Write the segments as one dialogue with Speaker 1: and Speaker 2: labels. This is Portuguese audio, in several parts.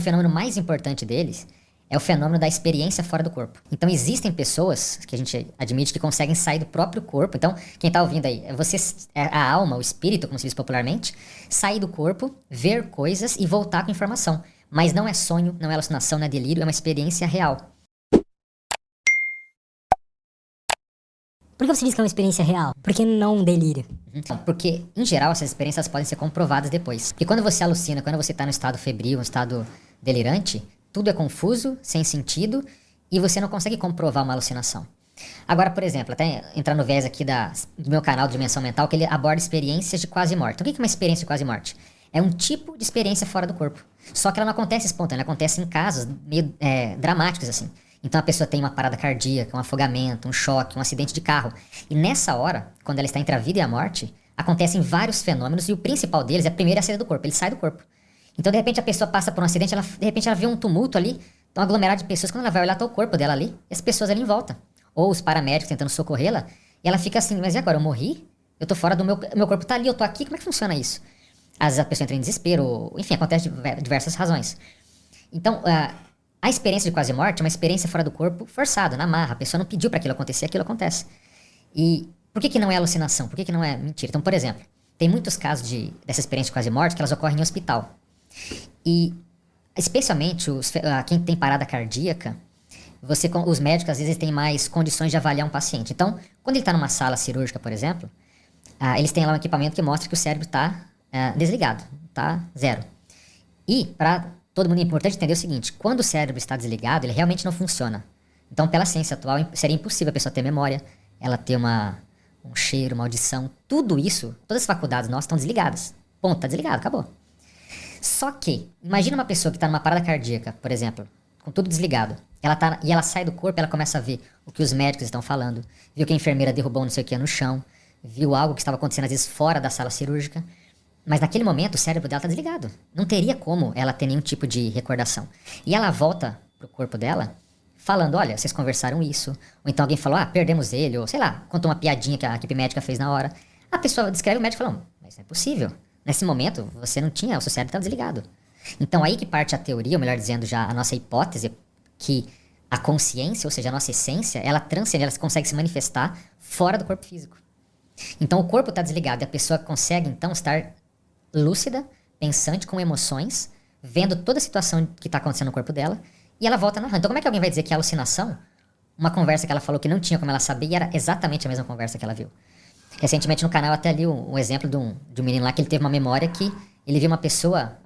Speaker 1: O fenômeno mais importante deles é o fenômeno da experiência fora do corpo. Então existem pessoas que a gente admite que conseguem sair do próprio corpo. Então, quem tá ouvindo aí, a alma, o espírito, como se diz popularmente, sair do corpo, ver coisas e voltar com informação. Mas não é sonho, não é alucinação, não é delírio, é uma experiência real.
Speaker 2: Por que você diz que é uma experiência real? Por que não um delírio?
Speaker 1: Porque, em geral, essas experiências podem ser comprovadas depois. Porque quando você alucina, quando você está no estado febril, no estado delirante, tudo é confuso, sem sentido, e você não consegue comprovar uma alucinação. Agora, por exemplo, até entrar no viés aqui do meu canal de Dimensão Mental, que ele aborda experiências de quase morte. Então, o que é uma experiência de quase morte? É um tipo de experiência fora do corpo. Só que ela não acontece espontânea, ela acontece em casos meio dramáticos, assim. Então a pessoa tem uma parada cardíaca, um afogamento, um choque, um acidente de carro. E nessa hora, quando ela está entre a vida e a morte, acontecem vários fenômenos e o principal deles é a primeira saída do corpo, ele sai do corpo. Então de repente a pessoa passa por um acidente, de repente ela vê um tumulto ali, um aglomerado de pessoas, quando ela vai olhar tá o corpo dela ali, e as pessoas ali em volta. Ou os paramédicos tentando socorrê-la, e ela fica assim, mas e agora, eu morri? Eu tô fora do meu corpo tá ali, eu tô aqui, como é que funciona isso? Às vezes a pessoa entra em desespero, enfim, acontece diversas razões. Então, a experiência de quase morte é uma experiência fora do corpo forçada, na marra. A pessoa não pediu para aquilo acontecer, aquilo acontece. E por que não é alucinação? Por que não é mentira? Então, por exemplo, tem muitos casos dessa experiência de quase morte que elas ocorrem em hospital. E, especialmente, quem tem parada cardíaca, os médicos às vezes têm mais condições de avaliar um paciente. Então, quando ele está numa sala cirúrgica, por exemplo, eles têm lá um equipamento que mostra que o cérebro está desligado, está zero. E, para todo mundo é importante entender o seguinte, quando o cérebro está desligado, ele realmente não funciona. Então, pela ciência atual, seria impossível a pessoa ter memória, ela ter um cheiro, uma audição, tudo isso, todas as faculdades nossas estão desligadas. Ponto, está desligado, acabou. Só que, imagina uma pessoa que está numa parada cardíaca, por exemplo, com tudo desligado, e ela sai do corpo, ela começa a ver o que os médicos estão falando, viu que a enfermeira derrubou não sei o que no chão, viu algo que estava acontecendo às vezes fora da sala cirúrgica, mas naquele momento o cérebro dela está desligado. Não teria como ela ter nenhum tipo de recordação. E ela volta pro corpo dela falando, olha, vocês conversaram isso. Ou então alguém falou, perdemos ele. Ou sei lá, contou uma piadinha que a equipe médica fez na hora. A pessoa descreve, o médico falou, mas não é possível. Nesse momento você não tinha, o seu cérebro estava desligado. Então aí que parte a teoria, ou melhor dizendo já a nossa hipótese, que a consciência, ou seja, a nossa essência, ela transcende, ela consegue se manifestar fora do corpo físico. Então o corpo está desligado e a pessoa consegue então estar lúcida, pensante, com emoções, vendo toda a situação que está acontecendo no corpo dela, e ela volta narrando. Então como é que alguém vai dizer que é alucinação? Uma conversa que ela falou que não tinha como ela saber e era exatamente a mesma conversa que ela viu. Recentemente no canal eu até li um exemplo de um menino lá que ele teve uma memória que ele viu uma pessoa,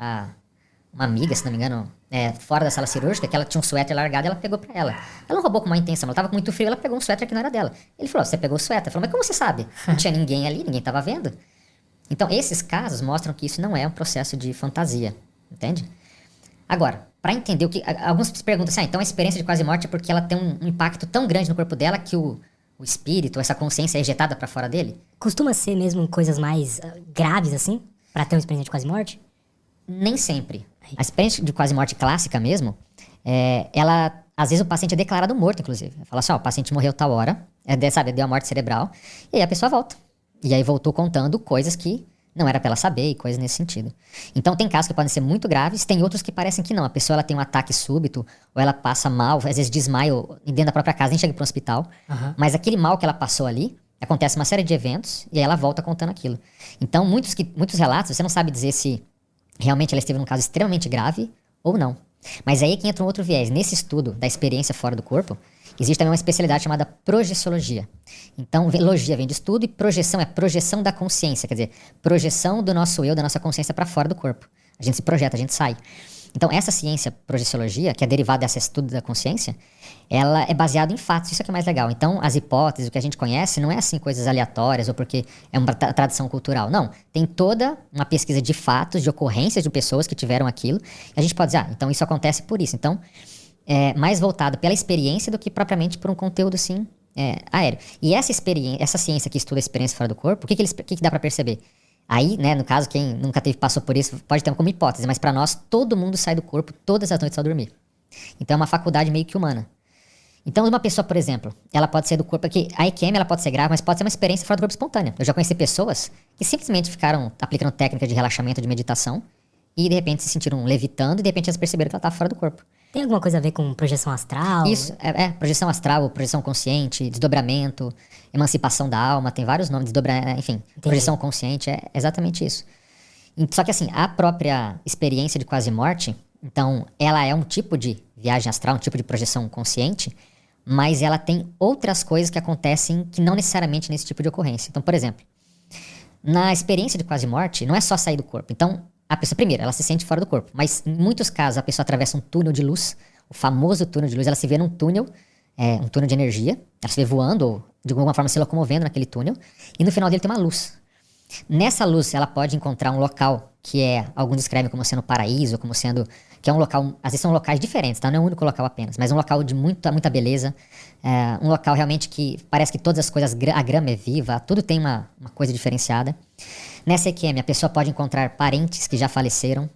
Speaker 1: uma amiga, se não me engano, fora da sala cirúrgica, que ela tinha um suéter largado e ela pegou pra ela. Ela não roubou com má intenção, ela tava com muito frio, ela pegou um suéter que não era dela. Ele falou, você pegou o suéter? Ela falou, mas como você sabe? Não tinha ninguém ali, ninguém tava vendo. Então, esses casos mostram que isso não é um processo de fantasia, entende? Agora, para entender o que... Alguns perguntam assim, então a experiência de quase morte é porque ela tem um impacto tão grande no corpo dela que o espírito, essa consciência é ejetada para fora dele?
Speaker 2: Costuma ser mesmo coisas mais graves, assim, para ter uma experiência de quase morte?
Speaker 1: Nem sempre. A experiência de quase morte clássica mesmo, às vezes o paciente é declarado morto, inclusive. Fala assim, o paciente morreu tal hora, deu a morte cerebral, e aí a pessoa volta. E aí voltou contando coisas que não era pra ela saber e coisas nesse sentido. Então tem casos que podem ser muito graves, tem outros que parecem que não. A pessoa ela tem um ataque súbito, ou ela passa mal, às vezes desmaia dentro da própria casa, nem chega pro hospital. Uhum. Mas aquele mal que ela passou ali, acontece uma série de eventos e aí ela volta contando aquilo. Então muitos relatos, você não sabe dizer se realmente ela esteve num caso extremamente grave ou não. Mas aí que entra um outro viés. Nesse estudo da experiência fora do corpo, existe também uma especialidade chamada projeciologia. Então, logia vem de estudo e projeção é projeção da consciência, quer dizer, projeção do nosso eu, da nossa consciência para fora do corpo. A gente se projeta, a gente sai. Então, essa ciência projeciologia, que é derivada desse estudo da consciência, ela é baseada em fatos, isso é que é mais legal. Então, as hipóteses, o que a gente conhece, não é assim coisas aleatórias ou porque é uma tradição cultural. Não, tem toda uma pesquisa de fatos, de ocorrências de pessoas que tiveram aquilo. E a gente pode dizer, então isso acontece por isso. Então, é mais voltado pela experiência do que propriamente por um conteúdo, assim, aéreo. E essa ciência que estuda a experiência fora do corpo, o que dá para perceber? Aí, né, no caso, quem nunca passou por isso pode ter como hipótese, mas para nós, todo mundo sai do corpo todas as noites ao dormir. Então é uma faculdade meio que humana. Então uma pessoa, por exemplo, ela pode sair do corpo, porque a EQM ela pode ser grave, mas pode ser uma experiência fora do corpo espontânea. Eu já conheci pessoas que simplesmente ficaram aplicando técnica de relaxamento, de meditação, e de repente se sentiram levitando e de repente elas perceberam que ela estava fora do corpo.
Speaker 2: Tem alguma coisa a ver com projeção astral?
Speaker 1: Isso, projeção astral, projeção consciente, desdobramento, emancipação da alma, tem vários nomes, enfim, projeção consciente, é exatamente isso. Só que assim, a própria experiência de quase morte, então, ela é um tipo de viagem astral, um tipo de projeção consciente, mas ela tem outras coisas que acontecem que não necessariamente nesse tipo de ocorrência. Então, por exemplo, na experiência de quase morte, não é só sair do corpo. Então, a pessoa, primeiro, ela se sente fora do corpo, mas em muitos casos a pessoa atravessa um túnel de luz, o famoso túnel de luz, ela se vê num túnel, um túnel de energia, ela se vê voando ou de alguma forma se locomovendo naquele túnel, e no final dele tem uma luz. Nessa luz, ela pode encontrar um local que alguns descrevem como sendo paraíso, como sendo, que é um local, às vezes são locais diferentes, tá? Não é um único local apenas, mas um local de muita beleza, um local realmente que parece que todas as coisas, a grama é viva, tudo tem uma coisa diferenciada. Nessa EQM, a pessoa pode encontrar parentes que já faleceram,